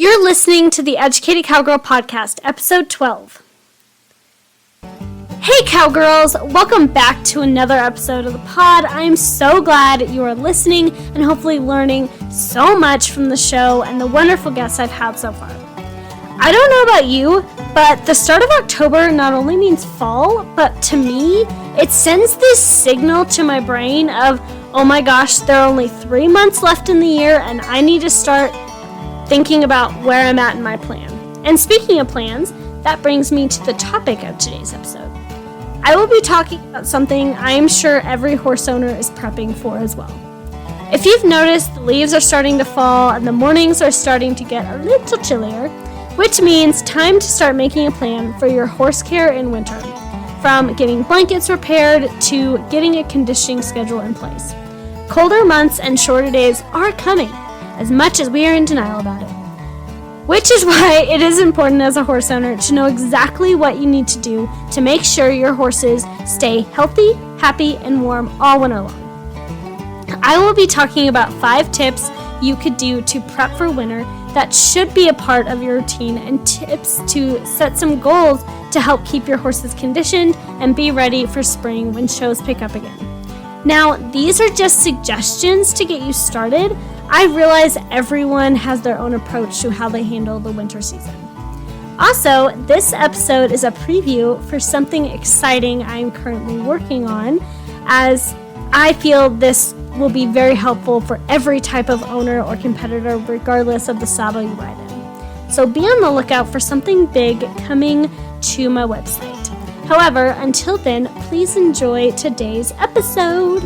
You're listening to the Educated Cowgirl Podcast, Episode 12. Hey Cowgirls, welcome back to another episode of the pod. I'm so glad you are listening and hopefully learning so much from the show and the wonderful guests I've had so far. I don't know about you, but the start of October not only means fall, but to me, it sends this signal to my brain of, oh my gosh, there are only 3 months left in the year and I need to start thinking about where I'm at in my plan. And speaking of plans, that brings me to the topic of today's episode. I will be talking about something I am sure every horse owner is prepping for as well. If you've noticed, the leaves are starting to fall and the mornings are starting to get a little chillier, which means time to start making a plan for your horse care in winter, from getting blankets repaired to getting a conditioning schedule in place. Colder months and shorter days are coming, as much as we are in denial about it. Which is why it is important as a horse owner to know exactly what you need to do to make sure your horses stay healthy, happy, and warm all winter long. I will be talking about 5 tips you could do to prep for winter that should be a part of your routine and tips to set some goals to help keep your horses conditioned and be ready for spring when shows pick up again. Now, these are just suggestions to get you started. I realize everyone has their own approach to how they handle the winter season. Also, this episode is a preview for something exciting I am currently working on, as I feel this will be very helpful for every type of owner or competitor, regardless of the saddle you ride in. So be on the lookout for something big coming to my website. However, until then, please enjoy today's episode.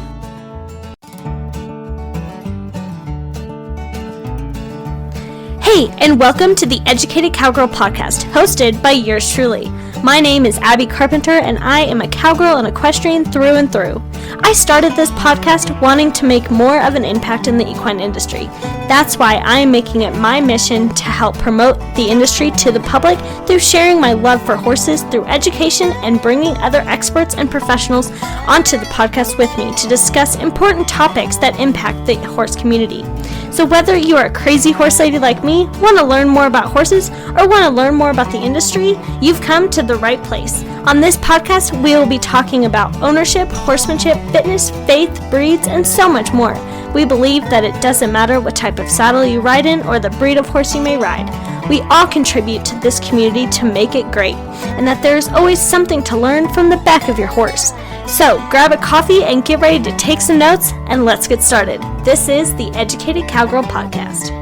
Hey, and welcome to the Educated Cowgirl Podcast, hosted by yours truly. My name is Abby Carpenter, and I am a cowgirl and equestrian through and through. I started this podcast wanting to make more of an impact in the equine industry. That's why I am making it my mission to help promote the industry to the public through sharing my love for horses through education and bringing other experts and professionals onto the podcast with me to discuss important topics that impact the horse community. So whether you are a crazy horse lady like me, want to learn more about horses, or want to learn more about the industry, you've come to the right place. On this podcast, we will be talking about ownership, horsemanship, fitness, faith, breeds, and so much more. We believe that it doesn't matter what type of saddle you ride in or the breed of horse you may ride. We all contribute to this community to make it great, and that there is always something to learn from the back of your horse. So grab a coffee and get ready to take some notes, and let's get started. This is the Educated Cowgirl Podcast.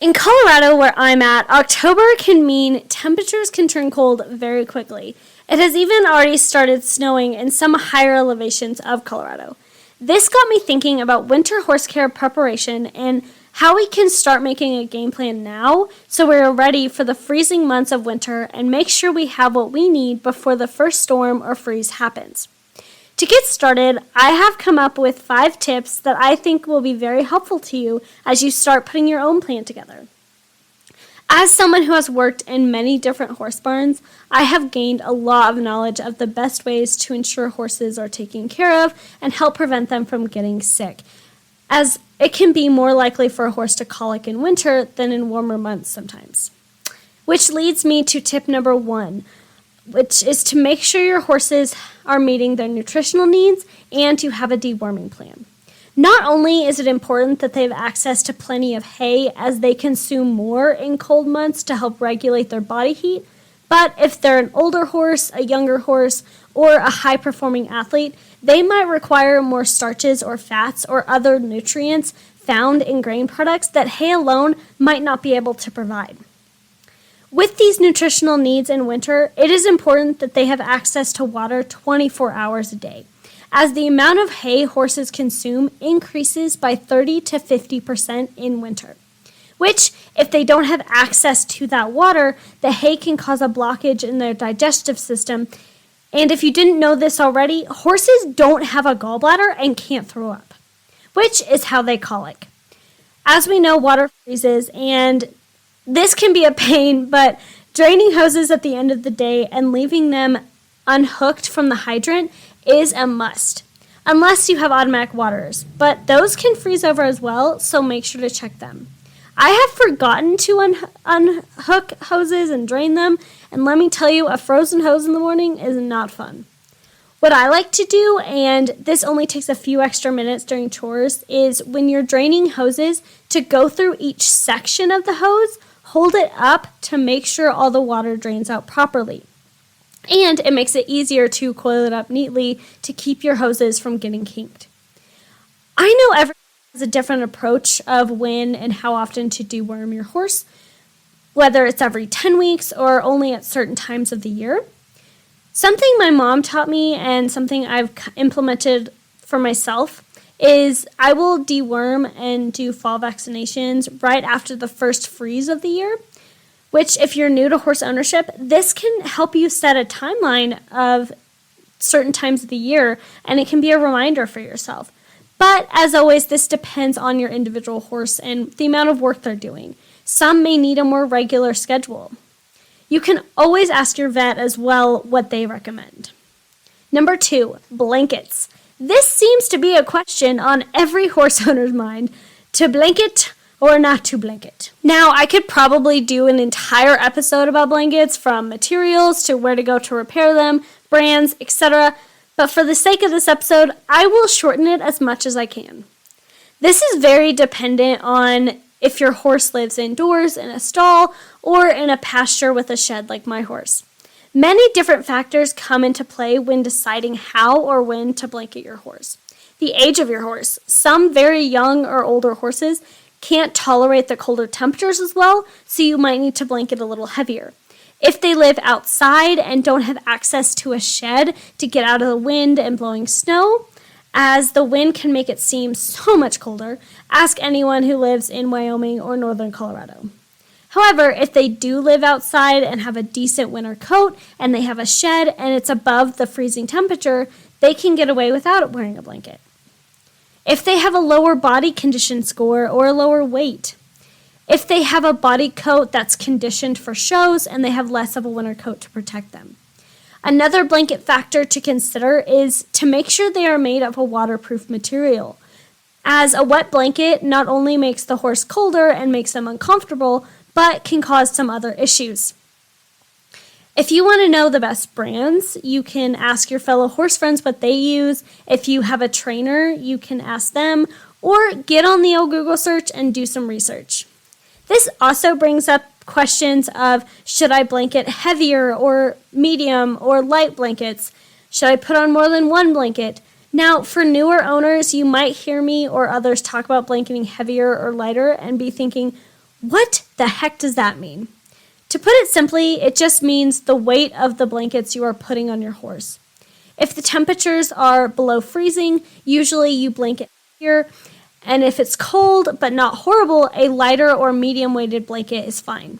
In Colorado, where I'm at, October can mean temperatures can turn cold very quickly. It has even already started snowing in some higher elevations of Colorado. This got me thinking about winter horse care preparation and how we can start making a game plan now so we're ready for the freezing months of winter and make sure we have what we need before the first storm or freeze happens. To get started, I have come up with 5 tips that I think will be very helpful to you as you start putting your own plan together. As someone who has worked in many different horse barns, I have gained a lot of knowledge of the best ways to ensure horses are taken care of and help prevent them from getting sick, as it can be more likely for a horse to colic in winter than in warmer months sometimes. Which leads me to tip number 1, which is to make sure your horses are meeting their nutritional needs and you have a deworming plan. Not only is it important that they have access to plenty of hay as they consume more in cold months to help regulate their body heat, but if they're an older horse, a younger horse, or a high-performing athlete, they might require more starches or fats or other nutrients found in grain products that hay alone might not be able to provide. With these nutritional needs in winter, it is important that they have access to water 24 hours a day, as the amount of hay horses consume increases by 30 to 50% in winter, which, if they don't have access to that water, the hay can cause a blockage in their digestive system. And if you didn't know this already, horses don't have a gallbladder and can't throw up, which is how they colic. As we know, water freezes, and this can be a pain, but draining hoses at the end of the day and leaving them unhooked from the hydrant is a must. unless you have automatic waterers, but those can freeze over as well, so make sure to check them. I have forgotten to unhook hoses and drain them, and let me tell you, a frozen hose in the morning is not fun. What I like to do, and this only takes a few extra minutes during chores, is when you're draining hoses, to go through each section of the hose, hold it up to make sure all the water drains out properly. And it makes it easier to coil it up neatly to keep your hoses from getting kinked. I know everyone has a different approach of when and how often to deworm your horse, whether it's every 10 weeks or only at certain times of the year. Something my mom taught me and something I've implemented for myself is I will deworm and do fall vaccinations right after the first freeze of the year, which if you're new to horse ownership, this can help you set a timeline of certain times of the year, and it can be a reminder for yourself. But as always, this depends on your individual horse and the amount of work they're doing. Some may need a more regular schedule. You can always ask your vet as well what they recommend. Number 2, blankets. This seems to be a question on every horse owner's mind. To blanket or not to blanket. Now, I could probably do an entire episode about blankets, from materials to where to go to repair them, brands, etc. But for the sake of this episode, I will shorten it as much as I can. This is very dependent on if your horse lives indoors in a stall or in a pasture with a shed like my horse. Many different factors come into play when deciding how or when to blanket your horse. The age of your horse. Some very young or older horses can't tolerate the colder temperatures as well, so you might need to blanket a little heavier. If they live outside and don't have access to a shed to get out of the wind and blowing snow, as the wind can make it seem so much colder, ask anyone who lives in Wyoming or northern Colorado. However, if they do live outside and have a decent winter coat and they have a shed and it's above the freezing temperature, they can get away without wearing a blanket. If they have a lower body condition score or a lower weight. If they have a body coat that's conditioned for shows and they have less of a winter coat to protect them. Another blanket factor to consider is to make sure they are made of a waterproof material, as a wet blanket not only makes the horse colder and makes them uncomfortable, but can cause some other issues. If you want to know the best brands, you can ask your fellow horse friends what they use. If you have a trainer, you can ask them, or get on the old Google search and do some research. This also brings up questions of, should I blanket heavier or medium or light blankets? Should I put on more than one blanket? Now, for newer owners, you might hear me or others talk about blanketing heavier or lighter and be thinking, what the heck does that mean? To put it simply, it just means the weight of the blankets you are putting on your horse. If the temperatures are below freezing, usually you blanket heavier. And if it's cold but not horrible, a lighter or medium-weighted blanket is fine.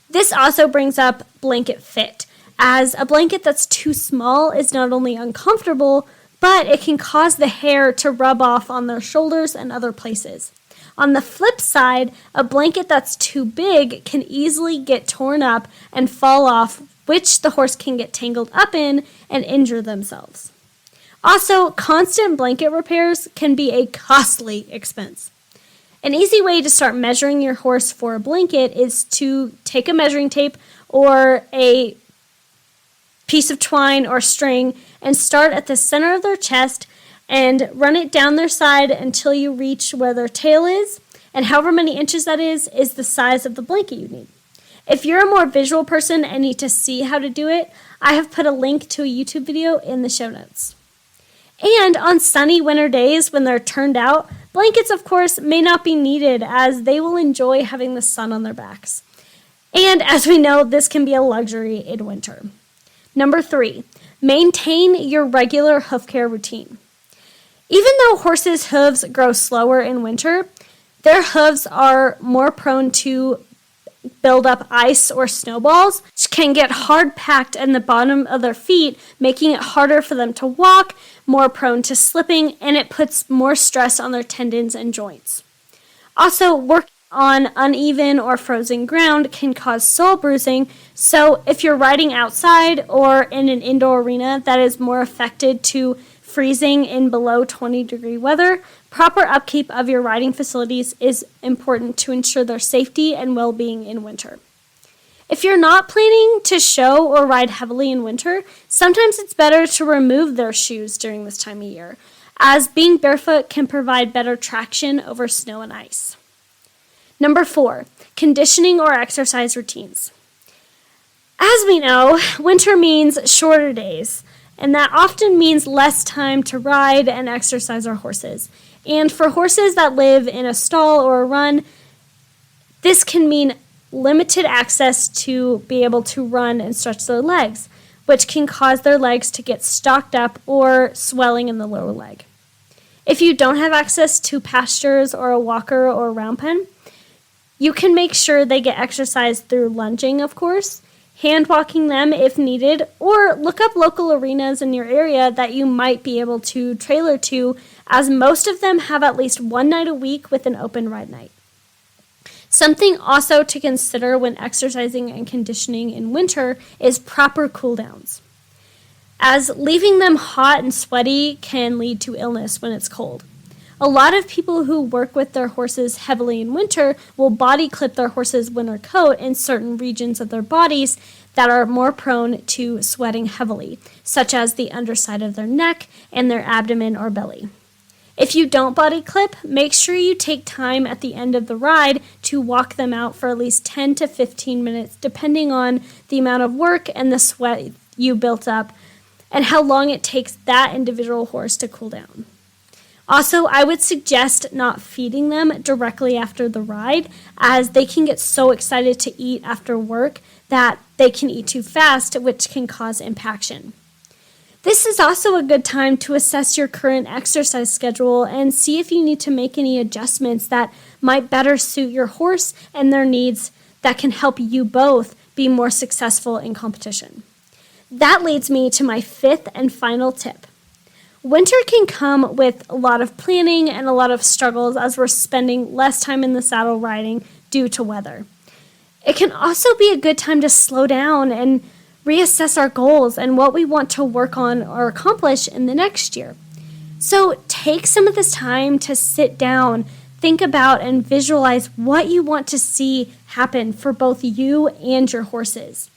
This also brings up blanket fit, as a blanket that's too small is not only uncomfortable, but it can cause the hair to rub off on their shoulders and other places. On the flip side, a blanket that's too big can easily get torn up and fall off, which the horse can get tangled up in and injure themselves. Also, constant blanket repairs can be a costly expense. An easy way to start measuring your horse for a blanket is to take a measuring tape or a piece of twine or string and start at the center of their chest and run it down their side until you reach where their tail is, and however many inches that is the size of the blanket you need. If you're a more visual person and need to see how to do it, I have put a link to a YouTube video in the show notes. And on sunny winter days when they're turned out, blankets, of course, may not be needed as they will enjoy having the sun on their backs. And as we know, this can be a luxury in winter. Number 3, maintain your regular hoof care routine. Even though horses' hooves grow slower in winter, their hooves are more prone to build up ice or snowballs, which can get hard packed in the bottom of their feet, making it harder for them to walk, more prone to slipping, and it puts more stress on their tendons and joints. Also, working on uneven or frozen ground can cause sole bruising, so if you're riding outside or in an indoor arena that is more affected to freezing in below 20-degree weather, proper upkeep of your riding facilities is important to ensure their safety and well-being in winter. If you're not planning to show or ride heavily in winter, sometimes it's better to remove their shoes during this time of year, as being barefoot can provide better traction over snow and ice. Number 4, conditioning or exercise routines. As we know, winter means shorter days, and that often means less time to ride and exercise our horses. And for horses that live in a stall or a run, this can mean limited access to be able to run and stretch their legs, which can cause their legs to get stocked up or swelling in the lower leg. If you don't have access to pastures or a walker or a round pen, you can make sure they get exercise through lunging, of course, hand walking them if needed, or look up local arenas in your area that you might be able to trailer to, as most of them have at least one night a week with an open ride night. Something also to consider when exercising and conditioning in winter is proper cool downs, as leaving them hot and sweaty can lead to illness when it's cold. A lot of people who work with their horses heavily in winter will body clip their horse's winter coat in certain regions of their bodies that are more prone to sweating heavily, such as the underside of their neck and their abdomen or belly. If you don't body clip, make sure you take time at the end of the ride to walk them out for at least 10 to 15 minutes, depending on the amount of work and the sweat you built up and how long it takes that individual horse to cool down. Also, I would suggest not feeding them directly after the ride, as they can get so excited to eat after work that they can eat too fast, which can cause impaction. This is also a good time to assess your current exercise schedule and see if you need to make any adjustments that might better suit your horse and their needs that can help you both be more successful in competition. That leads me to my 5th and final tip. Winter can come with a lot of planning and a lot of struggles as we're spending less time in the saddle riding due to weather. It can also be a good time to slow down and reassess our goals and what we want to work on or accomplish in the next year. So take some of this time to sit down, think about and visualize what you want to see happen for both you and your horses.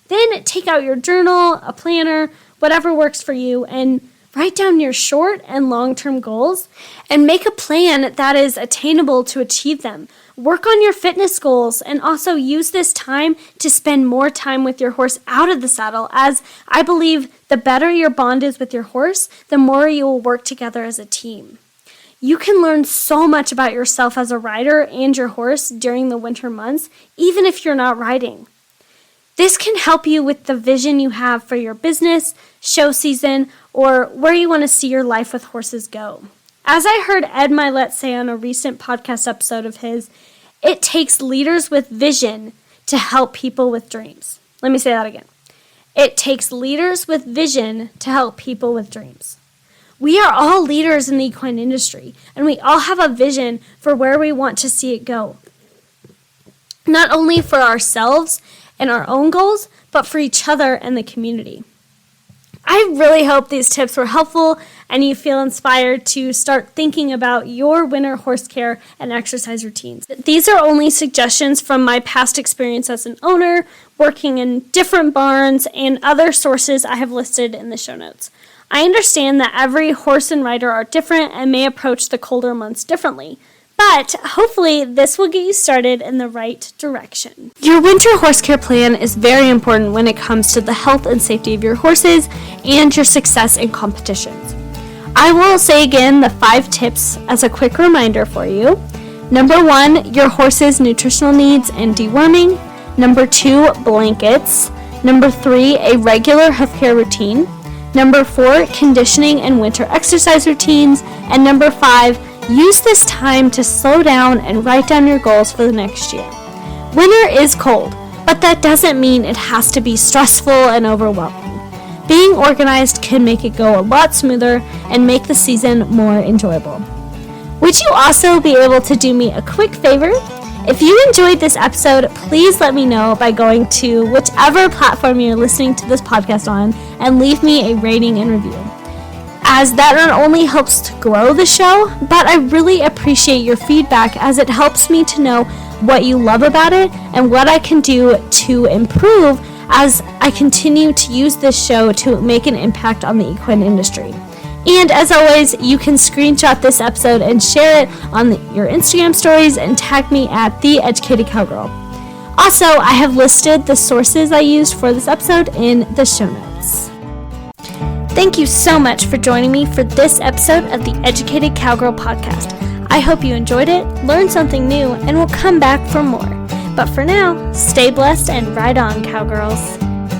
Then take out your journal, a planner, whatever works for you, and write down your short and long-term goals and make a plan that is attainable to achieve them. Work on your fitness goals and also use this time to spend more time with your horse out of the saddle, as I believe the better your bond is with your horse, the more you will work together as a team. You can learn so much about yourself as a rider and your horse during the winter months, even if you're not riding. This can help you with the vision you have for your business, show season, or where you want to see your life with horses go. As I heard Ed Milet say on a recent podcast episode of his, it takes leaders with vision to help people with dreams. Let me say that again. It takes leaders with vision to help people with dreams. We are all leaders in the equine industry, and we all have a vision for where we want to see it go. Not only for ourselves and our own goals, but for each other and the community. I really hope these tips were helpful and you feel inspired to start thinking about your winter horse care and exercise routines. These are only suggestions from my past experience as an owner, working in different barns, and other sources I have listed in the show notes. I understand that every horse and rider are different and may approach the colder months differently, but hopefully this will get you started in the right direction. Your winter horse care plan is very important when it comes to the health and safety of your horses and your success in competitions. I will say again the 5 tips as a quick reminder for you. Number 1, your horse's nutritional needs and deworming. Number 2, blankets. Number 3, a regular hoof care routine. Number 4, conditioning and winter exercise routines. And number 5, use this time to slow down and write down your goals for the next year. Winter is cold, but that doesn't mean it has to be stressful and overwhelming. Being organized can make it go a lot smoother and make the season more enjoyable. Would you also be able to do me a quick favor? If you enjoyed this episode, please let me know by going to whichever platform you're listening to this podcast on and leave me a rating and review. as that not only helps to grow the show, but I really appreciate your feedback as it helps me to know what you love about it and what I can do to improve as I continue to use this show to make an impact on the equine industry. And as always, you can screenshot this episode and share it on your Instagram stories and tag me at The Educated Cowgirl. Also, I have listed the sources I used for this episode in the show notes. Thank you so much for joining me for this episode of the Educated Cowgirl podcast. I hope you enjoyed it, learned something new, and will come back for more. But for now, stay blessed and ride on, cowgirls.